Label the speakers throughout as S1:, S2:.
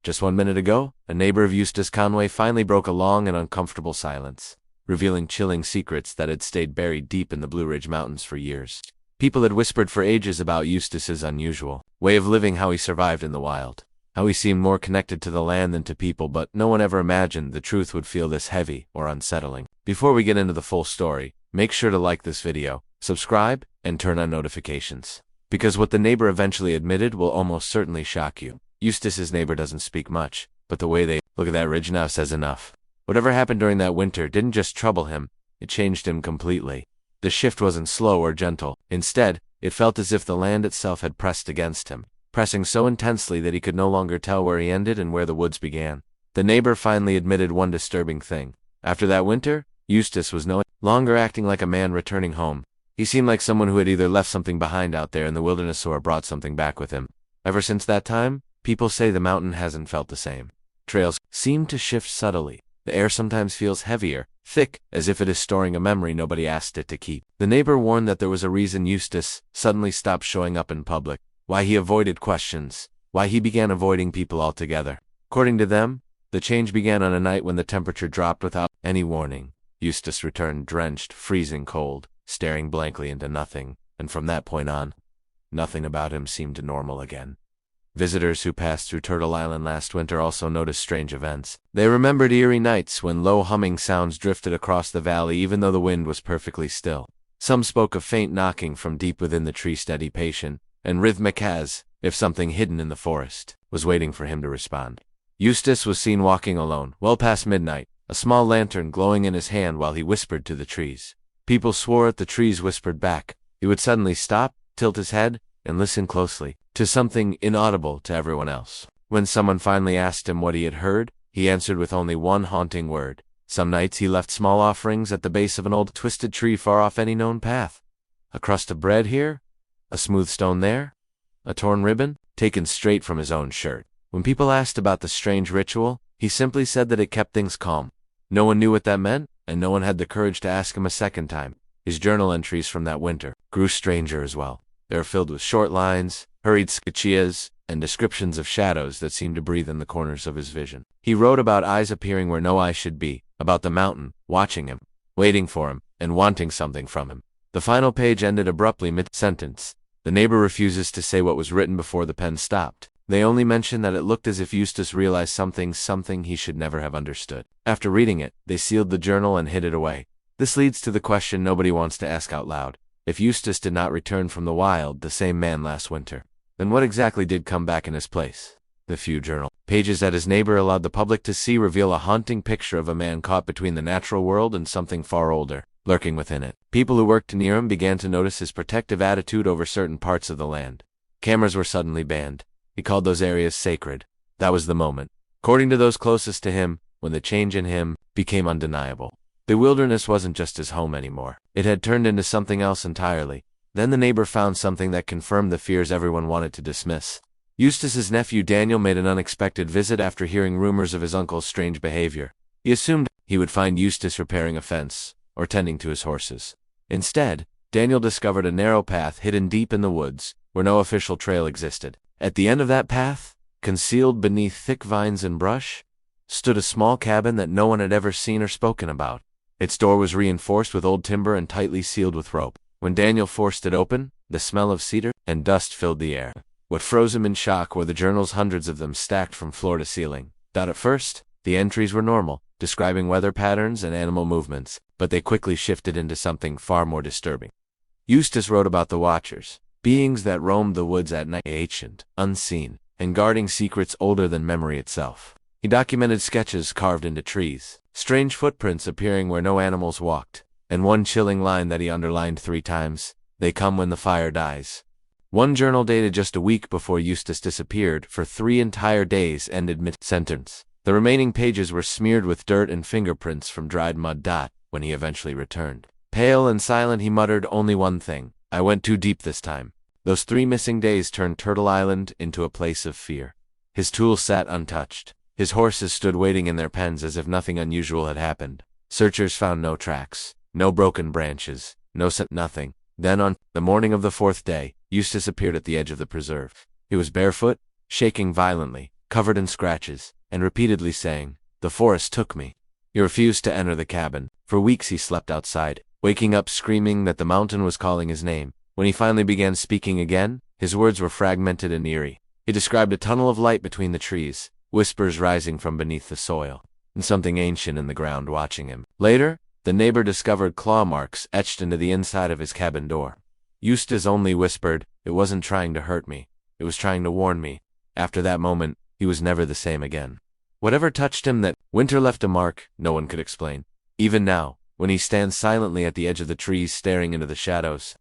S1: Just 1 minute ago, a neighbor of Eustace Conway finally broke a long and uncomfortable silence, revealing chilling secrets that had stayed buried deep in the Blue Ridge Mountains for years. People had whispered for ages about Eustace's unusual way of living, how he survived in the wild, how he seemed more connected to the land than to people, but no one ever imagined the truth would feel this heavy or unsettling. Before we get into the full story, make sure to like this video, subscribe, and turn on notifications, because what the neighbor eventually admitted will almost certainly shock you. Eustace's neighbor doesn't speak much, but the way they look at that ridge now says enough. Whatever happened during that winter didn't just trouble him, it changed him completely. The shift wasn't slow or gentle. Instead, it felt as if the land itself had pressed against him, pressing so intensely that he could no longer tell where he ended and where the woods began. The neighbor finally admitted one disturbing thing. After that winter, Eustace was no longer acting like a man returning home. He seemed like someone who had either left something behind out there in the wilderness or brought something back with him. Ever since that time, people say the mountain hasn't felt the same. Trails seem to shift subtly. The air sometimes feels heavier, thick, as if it is storing a memory nobody asked it to keep. The neighbor warned that there was a reason Eustace suddenly stopped showing up in public, why he avoided questions, why he began avoiding people altogether. According to them, the change began on a night when the temperature dropped without any warning. Eustace returned drenched, freezing cold, staring blankly into nothing, and from that point on, nothing about him seemed normal again. Visitors who passed through Turtle Island last winter also noticed strange events. They remembered eerie nights when low humming sounds drifted across the valley even though the wind was perfectly still. Some spoke of faint knocking from deep within the tree, steady, patient, and rhythmic, as if something hidden in the forest was waiting for him to respond. Eustace was seen walking alone, well past midnight, a small lantern glowing in his hand while he whispered to the trees. People swore at the trees whispered back. He would suddenly stop, tilt his head, and listen closely to something inaudible to everyone else. When someone finally asked him what he had heard, he answered with only one haunting word. Some nights he left small offerings at the base of an old twisted tree far off any known path. A crust of bread here, a smooth stone there, a torn ribbon, taken straight from his own shirt. When people asked about the strange ritual, he simply said that it kept things calm. No one knew what that meant, and no one had the courage to ask him a second time. His journal entries from that winter grew stranger as well. They are filled with short lines, hurried sketches, and descriptions of shadows that seemed to breathe in the corners of his vision. He wrote about eyes appearing where no eyes should be, about the mountain, watching him, waiting for him, and wanting something from him. The final page ended abruptly mid-sentence. The neighbor refuses to say what was written before the pen stopped. They only mention that it looked as if Eustace realized something he should never have understood. After reading it, they sealed the journal and hid it away. This leads to the question nobody wants to ask out loud. If Eustace did not return from the wild the same man last winter, then what exactly did come back in his place? The few journal pages that his neighbor allowed the public to see reveal a haunting picture of a man caught between the natural world and something far older, lurking within it. People who worked near him began to notice his protective attitude over certain parts of the land. Cameras were suddenly banned. He called those areas sacred. That was the moment, according to those closest to him, when the change in him became undeniable. The wilderness wasn't just his home anymore. It had turned into something else entirely. Then the neighbor found something that confirmed the fears everyone wanted to dismiss. Eustace's nephew Daniel made an unexpected visit after hearing rumors of his uncle's strange behavior. He assumed he would find Eustace repairing a fence or tending to his horses. Instead, Daniel discovered a narrow path hidden deep in the woods where no official trail existed. At the end of that path, concealed beneath thick vines and brush, stood a small cabin that no one had ever seen or spoken about. Its door was reinforced with old timber and tightly sealed with rope. When Daniel forced it open, the smell of cedar and dust filled the air. What froze him in shock were the journals, hundreds of them stacked from floor to ceiling. At first, the entries were normal, describing weather patterns and animal movements, but they quickly shifted into something far more disturbing. Eustace wrote about the Watchers, beings that roamed the woods at night, ancient, unseen, and guarding secrets older than memory itself. He documented sketches carved into trees, strange footprints appearing where no animals walked, and one chilling line that he underlined 3 times, "They come when the fire dies." One journal dated just a week before Eustace disappeared for 3 entire days ended mid-sentence. The remaining pages were smeared with dirt and fingerprints from dried mud. When he eventually returned, pale and silent, he muttered only one thing: "I went too deep this time." Those 3 missing days turned Turtle Island into a place of fear. His tools sat untouched. His horses stood waiting in their pens as if nothing unusual had happened. Searchers found no tracks, no broken branches, no scent, nothing. Then on the morning of the 4th day, Eustace appeared at the edge of the preserve. He was barefoot, shaking violently, covered in scratches, and repeatedly saying, "The forest took me." He refused to enter the cabin. For weeks he slept outside, waking up screaming that the mountain was calling his name. When he finally began speaking again, his words were fragmented and eerie. He described a tunnel of light between the trees, whispers rising from beneath the soil, and something ancient in the ground watching him. Later, the neighbor discovered claw marks etched into the inside of his cabin door. Eustace only whispered, "It wasn't trying to hurt me. It was trying to warn me." After that moment, he was never the same again. Whatever touched him that winter left a mark, no one could explain. Even now, when he stands silently at the edge of the trees staring into the shadows,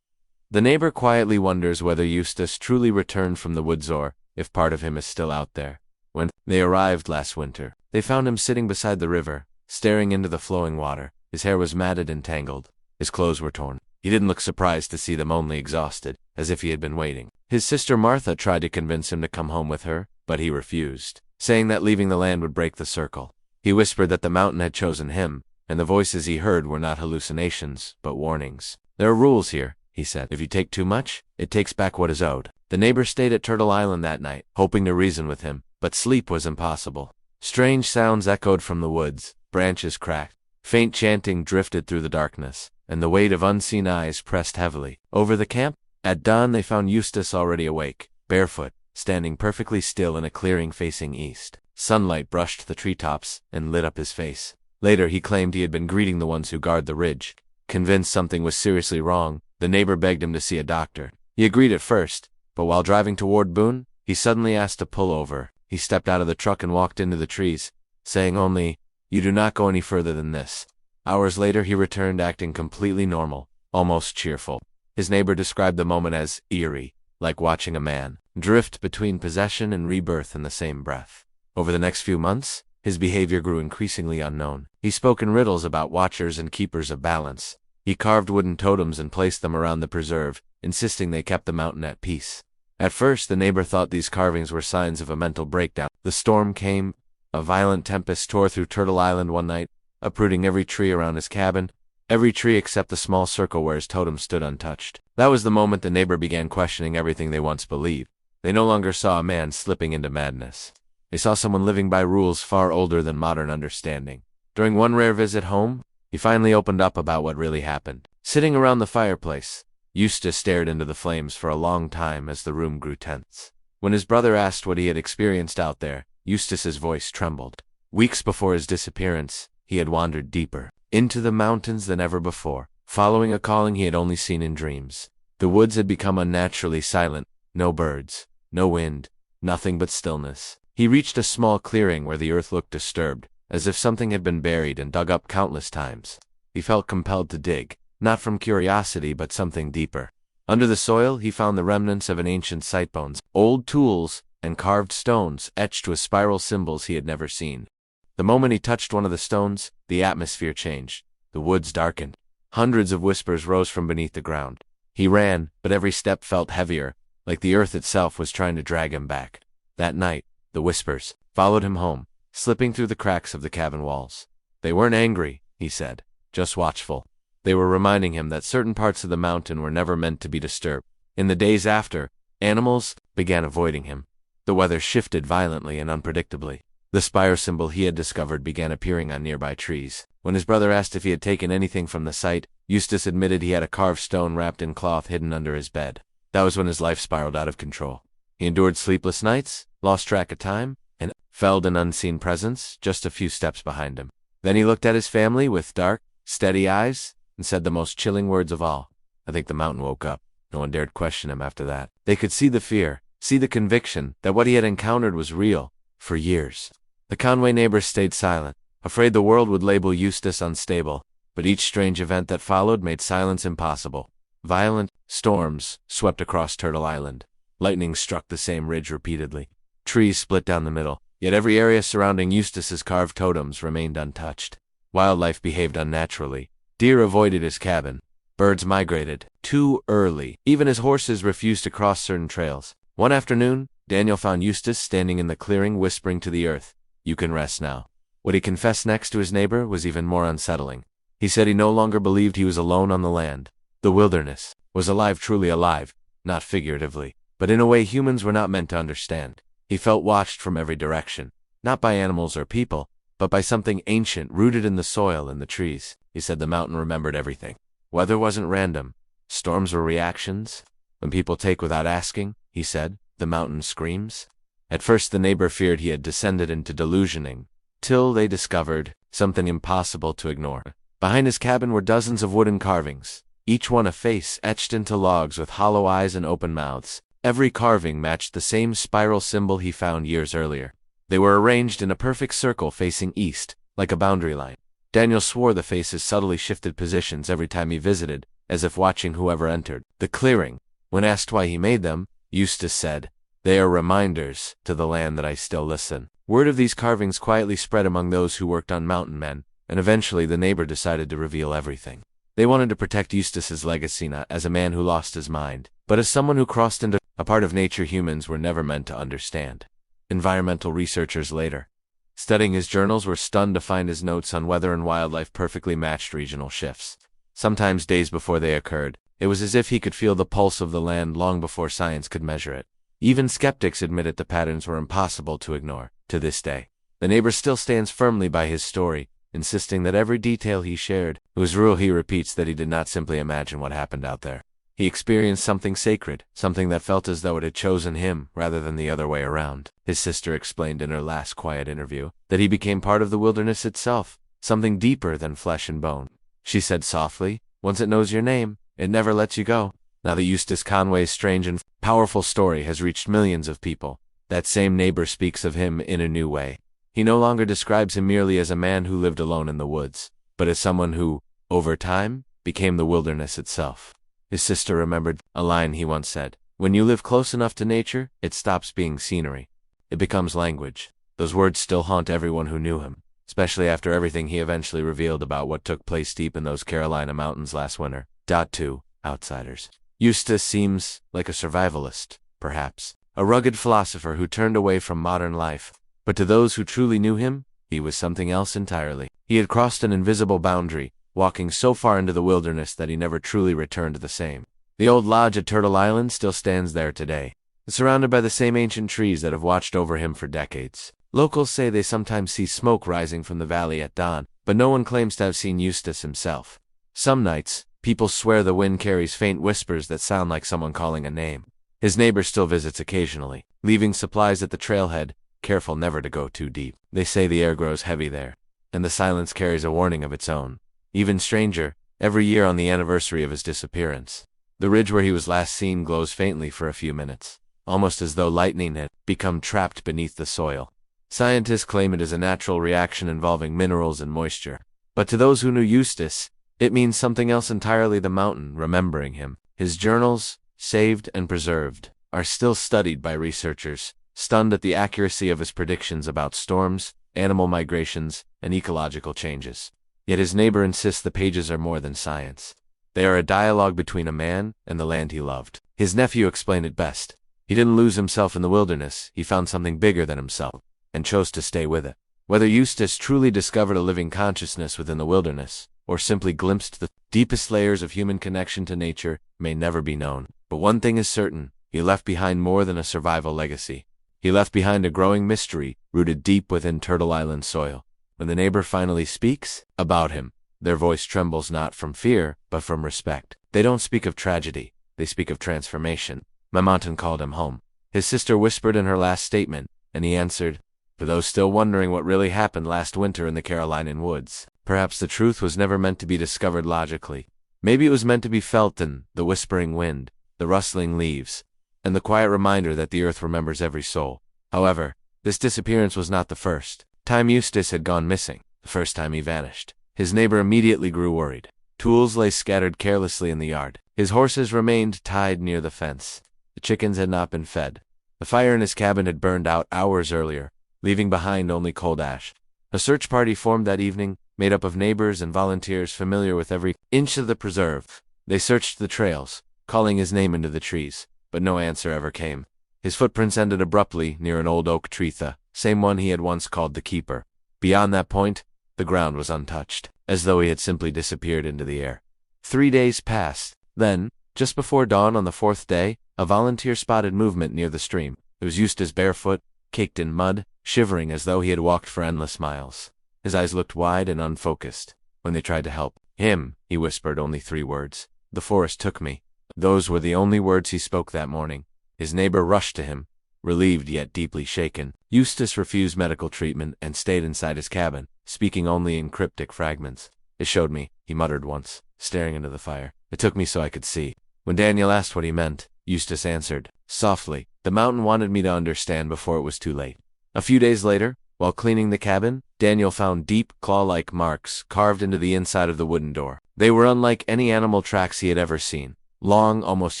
S1: the neighbor quietly wonders whether Eustace truly returned from the woods or if part of him is still out there. When they arrived last winter, they found him sitting beside the river, staring into the flowing water. His hair was matted and tangled. His clothes were torn. He didn't look surprised to see them, only exhausted, as if he had been waiting. His sister Martha tried to convince him to come home with her, but he refused, saying that leaving the land would break the circle. He whispered that the mountain had chosen him, and the voices he heard were not hallucinations, but warnings. "There are rules here," he said. "If you take too much, it takes back what is owed." The neighbor stayed at Turtle Island that night, hoping to reason with him, but sleep was impossible. Strange sounds echoed from the woods, branches cracked, faint chanting drifted through the darkness, and the weight of unseen eyes pressed heavily over the camp. At dawn they found Eustace already awake, barefoot, standing perfectly still in a clearing facing east. Sunlight brushed the treetops and lit up his face. Later he claimed he had been greeting the ones who guard the ridge. Convinced something was seriously wrong, the neighbor begged him to see a doctor. He agreed at first, but while driving toward Boone, he suddenly asked to pull over. He stepped out of the truck and walked into the trees, saying only, "You do not go any further than this." Hours later he returned acting completely normal, almost cheerful. His neighbor described the moment as eerie, like watching a man drift between possession and rebirth in the same breath. Over the next few months, his behavior grew increasingly unknown. He spoke in riddles about watchers and keepers of balance. He carved wooden totems and placed them around the preserve, insisting they kept the mountain at peace. At first, the neighbor thought these carvings were signs of a mental breakdown. The storm came. A violent tempest tore through Turtle Island one night, uprooting every tree around his cabin, every tree except the small circle where his totem stood untouched. That was the moment the neighbor began questioning everything they once believed. They no longer saw a man slipping into madness. They saw someone living by rules far older than modern understanding. During one rare visit home, he finally opened up about what really happened. Sitting around the fireplace, Eustace stared into the flames for a long time as the room grew tense. When his brother asked what he had experienced out there, Eustace's voice trembled. Weeks before his disappearance, he had wandered deeper into the mountains than ever before, following a calling he had only seen in dreams. The woods had become unnaturally silent, no birds, no wind, nothing but stillness. He reached a small clearing where the earth looked disturbed, as if something had been buried and dug up countless times. He felt compelled to dig, not from curiosity but something deeper. Under the soil he found the remnants of an ancient site bones, old tools, and carved stones etched with spiral symbols he had never seen. The moment he touched one of the stones, the atmosphere changed. The woods darkened. Hundreds of whispers rose from beneath the ground. He ran, but every step felt heavier, like the earth itself was trying to drag him back. That night, the whispers followed him home, slipping through the cracks of the cabin walls. They weren't angry, he said, just watchful. They were reminding him that certain parts of the mountain were never meant to be disturbed. In the days after, animals began avoiding him. The weather shifted violently and unpredictably. The spire symbol he had discovered began appearing on nearby trees. When his brother asked if he had taken anything from the site, Eustace admitted he had a carved stone wrapped in cloth hidden under his bed. That was when his life spiraled out of control. He endured sleepless nights, lost track of time, and felt an unseen presence just a few steps behind him. Then he looked at his family with dark, steady eyes and said the most chilling words of all. I think the mountain woke up. No one dared question him after that. They could see the fear, see the conviction that what he had encountered was real. For years, the Conway neighbors stayed silent, afraid the world would label Eustace unstable, but each strange event that followed made silence impossible. Violent storms swept across Turtle Island. Lightning struck the same ridge repeatedly. Trees split down the middle, yet every area surrounding Eustace's carved totems remained untouched. Wildlife behaved unnaturally. Deer avoided his cabin. Birds migrated too early. Even his horses refused to cross certain trails. One afternoon, Daniel found Eustace standing in the clearing whispering to the earth, "You can rest now." What he confessed next to his neighbor was even more unsettling. He said he no longer believed he was alone on the land. The wilderness was alive, truly alive, not figuratively, but in a way humans were not meant to understand. He felt watched from every direction, not by animals or people, but by something ancient rooted in the soil and the trees. He said the mountain remembered everything. Weather wasn't random. Storms were reactions. When people take without asking, he said, the mountain screams. At first the neighbor feared he had descended into delusioning, till they discovered something impossible to ignore. Behind his cabin were dozens of wooden carvings, each one a face etched into logs with hollow eyes and open mouths. Every carving matched the same spiral symbol he found years earlier. They were arranged in a perfect circle facing east, like a boundary line. Daniel swore the faces subtly shifted positions every time he visited, as if watching whoever entered the clearing. When asked why he made them, Eustace said, "They are reminders to the land that I still listen." Word of these carvings quietly spread among those who worked on mountain men, and eventually the neighbor decided to reveal everything. They wanted to protect Eustace's legacy not as a man who lost his mind, but as someone who crossed into a part of nature humans were never meant to understand. Environmental researchers later, studying his journals, were stunned to find his notes on weather and wildlife perfectly matched regional shifts. Sometimes days before they occurred, it was as if he could feel the pulse of the land long before science could measure it. Even skeptics admitted the patterns were impossible to ignore. To this day, the neighbor still stands firmly by his story, insisting that every detail he shared was real. He repeats that he did not simply imagine what happened out there. He experienced something sacred, something that felt as though it had chosen him rather than the other way around. His sister explained in her last quiet interview that he became part of the wilderness itself, something deeper than flesh and bone. She said softly, "Once it knows your name, it never lets you go." Now that Eustace Conway's strange and powerful story has reached millions of people, that same neighbor speaks of him in a new way. He no longer describes him merely as a man who lived alone in the woods, but as someone who, over time, became the wilderness itself. His sister remembered a line he once said, "When you live close enough to nature, it stops being scenery. It becomes language." Those words still haunt everyone who knew him, especially after everything he eventually revealed about what took place deep in those Carolina mountains last winter. To outsiders, Eustace seems like a survivalist, perhaps, a rugged philosopher who turned away from modern life. But to those who truly knew him, he was something else entirely. He had crossed an invisible boundary, walking so far into the wilderness that he never truly returned the same. The old lodge at Turtle Island still stands there today, surrounded by the same ancient trees that have watched over him for decades. Locals say they sometimes see smoke rising from the valley at dawn, but no one claims to have seen Eustace himself. Some nights, people swear the wind carries faint whispers that sound like someone calling a name. His neighbor still visits occasionally, leaving supplies at the trailhead, careful never to go too deep. They say the air grows heavy there, and the silence carries a warning of its own. Even stranger, every year on the anniversary of his disappearance, the ridge where he was last seen glows faintly for a few minutes, almost as though lightning had become trapped beneath the soil. Scientists claim it is a natural reaction involving minerals and moisture. But to those who knew Eustace, it means something else entirely. The mountain, remembering him, his journals, saved and preserved, are still studied by researchers, stunned at the accuracy of his predictions about storms, animal migrations, and ecological changes. Yet his neighbor insists the pages are more than science. They are a dialogue between a man and the land he loved. His nephew explained it best. He didn't lose himself in the wilderness, he found something bigger than himself, and chose to stay with it. Whether Eustace truly discovered a living consciousness within the wilderness, or simply glimpsed the deepest layers of human connection to nature, may never be known. But one thing is certain, he left behind more than a survival legacy. He left behind a growing mystery, rooted deep within Turtle Island soil. When the neighbor finally speaks about him, their voice trembles not from fear, but from respect. They don't speak of tragedy, they speak of transformation. My mountain called him home, his sister whispered in her last statement, and he answered, for those still wondering what really happened last winter in the Carolinian woods. Perhaps the truth was never meant to be discovered logically. Maybe it was meant to be felt in the whispering wind, the rustling leaves, and the quiet reminder that the earth remembers every soul. However, this disappearance was not the first time Eustace had gone missing. The first time he vanished, his neighbor immediately grew worried. Tools lay scattered carelessly in the yard. His horses remained tied near the fence. The chickens had not been fed. The fire in his cabin had burned out hours earlier, leaving behind only cold ash. A search party formed that evening, made up of neighbors and volunteers familiar with every inch of the preserve. They searched the trails, calling his name into the trees, but no answer ever came. His footprints ended abruptly near an old oak tree, the same one he had once called the Keeper. Beyond that point, the ground was untouched, as though he had simply disappeared into the air. 3 days passed. Then, just before dawn on the 4th day, a volunteer spotted movement near the stream. It was Eustace barefoot, caked in mud, shivering as though he had walked for endless miles. His eyes looked wide and unfocused. When they tried to help him, he whispered only 3 words. "The forest took me." Those were the only words he spoke that morning. His neighbor rushed to him, relieved yet deeply shaken. Eustace refused medical treatment and stayed inside his cabin, speaking only in cryptic fragments. "It showed me," he muttered once, staring into the fire. "It took me so I could see." When Daniel asked what he meant, Eustace answered, softly, "The mountain wanted me to understand before it was too late." A few days later, while cleaning the cabin, Daniel found deep, claw-like marks carved into the inside of the wooden door. They were unlike any animal tracks he had ever seen. Long, almost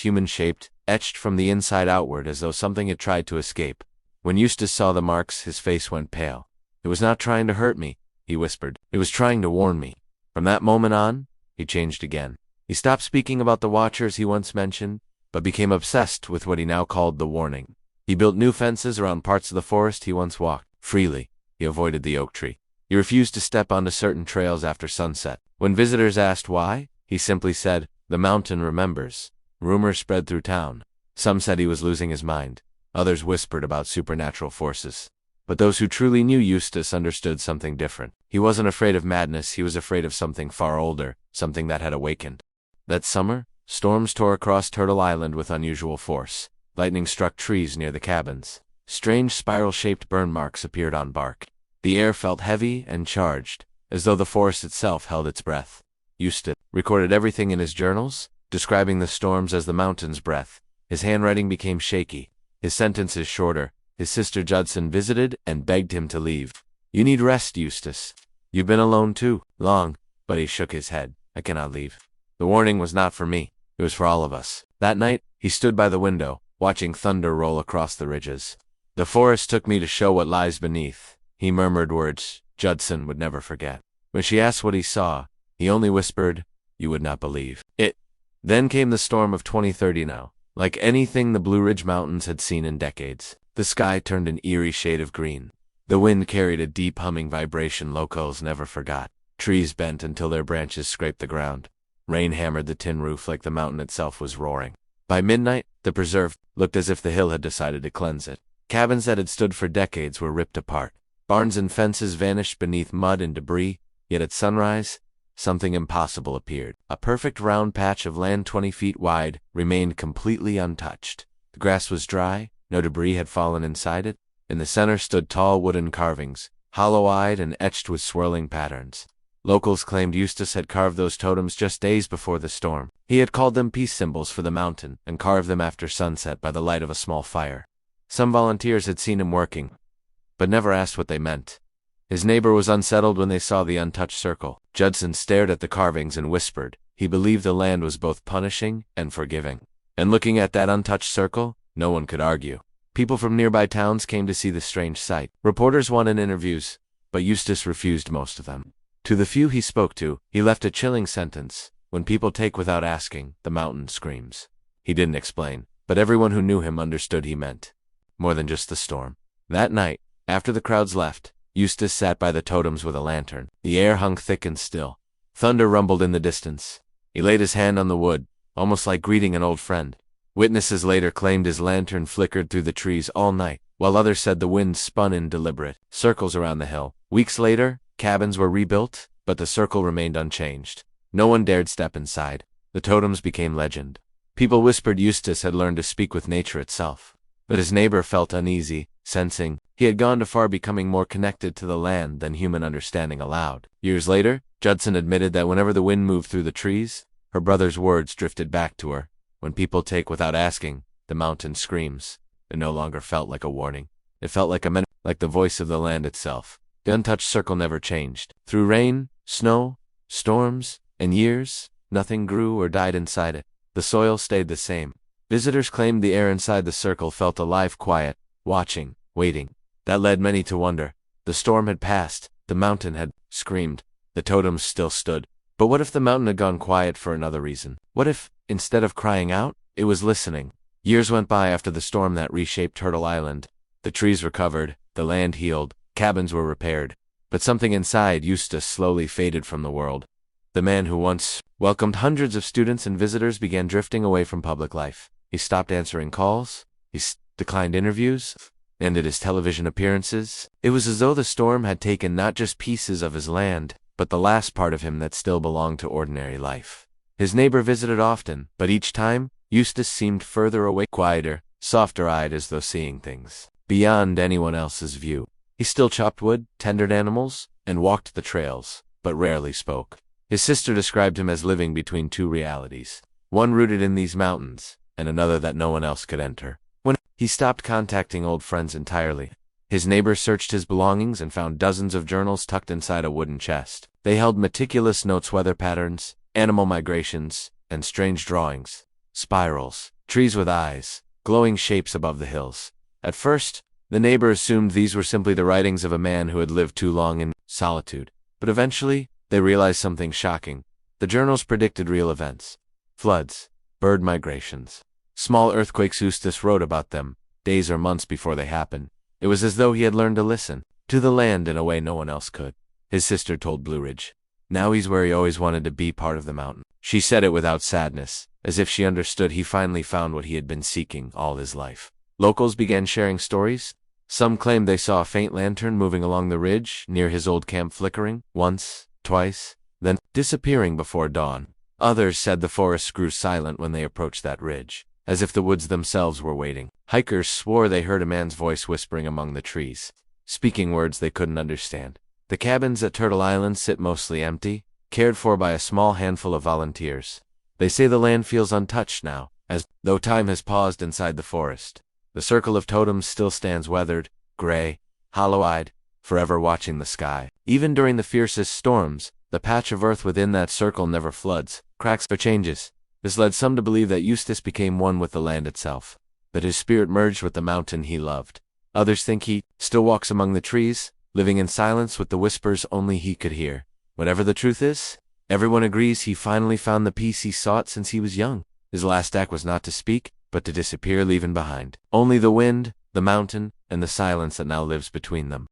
S1: human-shaped, etched from the inside outward as though something had tried to escape. When Eustace saw the marks, his face went pale. "It was not trying to hurt me," he whispered. "It was trying to warn me." From that moment on, he changed again. He stopped speaking about the watchers he once mentioned, but became obsessed with what he now called the warning. He built new fences around parts of the forest he once walked freely. He avoided the oak tree. He refused to step onto certain trails after sunset. When visitors asked why, he simply said, "The mountain remembers." Rumors spread through town. Some said he was losing his mind. Others whispered about supernatural forces. But those who truly knew Eustace understood something different. He wasn't afraid of madness, he was afraid of something far older, something that had awakened. That summer, storms tore across Turtle Island with unusual force. Lightning struck trees near the cabins. Strange spiral-shaped burn marks appeared on bark. The air felt heavy and charged, as though the forest itself held its breath. Eustace recorded everything in his journals, describing the storms as the mountain's breath. His handwriting became shaky, his sentences shorter. His sister Judson visited and begged him to leave. "You need rest, Eustace. You've been alone too long." But he shook his head. "I cannot leave. The warning was not for me. It was for all of us." That night, he stood by the window, watching thunder roll across the ridges. "The forest took me to show what lies beneath." He murmured words Judson would never forget. When she asked what he saw, he only whispered, "You would not believe it." Then came the storm of 2030 now. Like anything the Blue Ridge Mountains had seen in decades, the sky turned an eerie shade of green. The wind carried a deep humming vibration locals never forgot. Trees bent until their branches scraped the ground. Rain hammered the tin roof like the mountain itself was roaring. By midnight, the preserve looked as if the hill had decided to cleanse it. Cabins that had stood for decades were ripped apart. Barns and fences vanished beneath mud and debris, yet at sunrise, something impossible appeared. A perfect round patch of land 20 feet wide remained completely untouched. The grass was dry, no debris had fallen inside it. In the center stood tall wooden carvings, hollow-eyed and etched with swirling patterns. Locals claimed Eustace had carved those totems just days before the storm. He had called them peace symbols for the mountain and carved them after sunset by the light of a small fire. Some volunteers had seen him working, but never asked what they meant. His neighbor was unsettled when they saw the untouched circle. Judson stared at the carvings and whispered. He believed the land was both punishing and forgiving. And looking at that untouched circle, no one could argue. People from nearby towns came to see the strange sight. Reporters wanted interviews, but Eustace refused most of them. To the few he spoke to, he left a chilling sentence. "When people take without asking, the mountain screams." He didn't explain, but everyone who knew him understood he meant more than just the storm. That night, after the crowds left, Eustace sat by the totems with a lantern. The air hung thick and still. Thunder rumbled in the distance. He laid his hand on the wood, almost like greeting an old friend. Witnesses later claimed his lantern flickered through the trees all night, while others said the wind spun in deliberate circles around the hill. Weeks later, cabins were rebuilt, but the circle remained unchanged. No one dared step inside. The totems became legend. People whispered Eustace had learned to speak with nature itself. But his neighbor felt uneasy, sensing he had gone too far, becoming more connected to the land than human understanding allowed. Years later, Judson admitted that whenever the wind moved through the trees, her brother's words drifted back to her. "When people take without asking, the mountain screams." It no longer felt like a warning. It felt like a menace, like the voice of the land itself. The untouched circle never changed. Through rain, snow, storms, and years, nothing grew or died inside it. The soil stayed the same. Visitors claimed the air inside the circle felt alive, quiet, watching, waiting. That led many to wonder. The storm had passed. The mountain had screamed. The totems still stood. But what if the mountain had gone quiet for another reason? What if, instead of crying out, it was listening? Years went by after the storm that reshaped Turtle Island. The trees recovered, the land healed, cabins were repaired. But something inside Eustace slowly faded from the world. The man who once welcomed hundreds of students and visitors began drifting away from public life. He stopped answering calls. He declined interviews. and at his television appearances, it was as though the storm had taken not just pieces of his land, but the last part of him that still belonged to ordinary life. His neighbor visited often, but each time, Eustace seemed further away, quieter, softer-eyed, as though seeing things beyond anyone else's view. He still chopped wood, tended animals, and walked the trails, but rarely spoke. His sister described him as living between two realities, one rooted in these mountains, and another that no one else could enter. When he stopped contacting old friends entirely, his neighbor searched his belongings and found dozens of journals tucked inside a wooden chest. They held meticulous notes, weather patterns, animal migrations, and strange drawings, spirals, trees with eyes, glowing shapes above the hills. At first, the neighbor assumed these were simply the writings of a man who had lived too long in solitude, but eventually, they realized something shocking. The journals predicted real events: floods, bird migrations, small earthquakes. Eustace wrote about them, days or months before they happened. It was as though he had learned to listen to the land in a way no one else could. His sister told Blue Ridge, "Now he's where he always wanted to be, part of the mountain." She said it without sadness, as if she understood he finally found what he had been seeking all his life. Locals began sharing stories. Some claimed they saw a faint lantern moving along the ridge near his old camp, flickering once, twice, then disappearing before dawn. Others said the forest grew silent when they approached that ridge, as if the woods themselves were waiting. Hikers swore they heard a man's voice whispering among the trees, speaking words they couldn't understand. The cabins at Turtle Island sit mostly empty, cared for by a small handful of volunteers. They say the land feels untouched now, as though time has paused inside the forest. The circle of totems still stands, weathered, gray, hollow-eyed, forever watching the sky. Even during the fiercest storms, the patch of earth within that circle never floods, cracks, or changes. This led some to believe that Eustace became one with the land itself, that his spirit merged with the mountain he loved. Others think he still walks among the trees, living in silence with the whispers only he could hear. Whatever the truth is, everyone agrees he finally found the peace he sought since he was young. His last act was not to speak, but to disappear, leaving behind only the wind, the mountain, and the silence that now lives between them.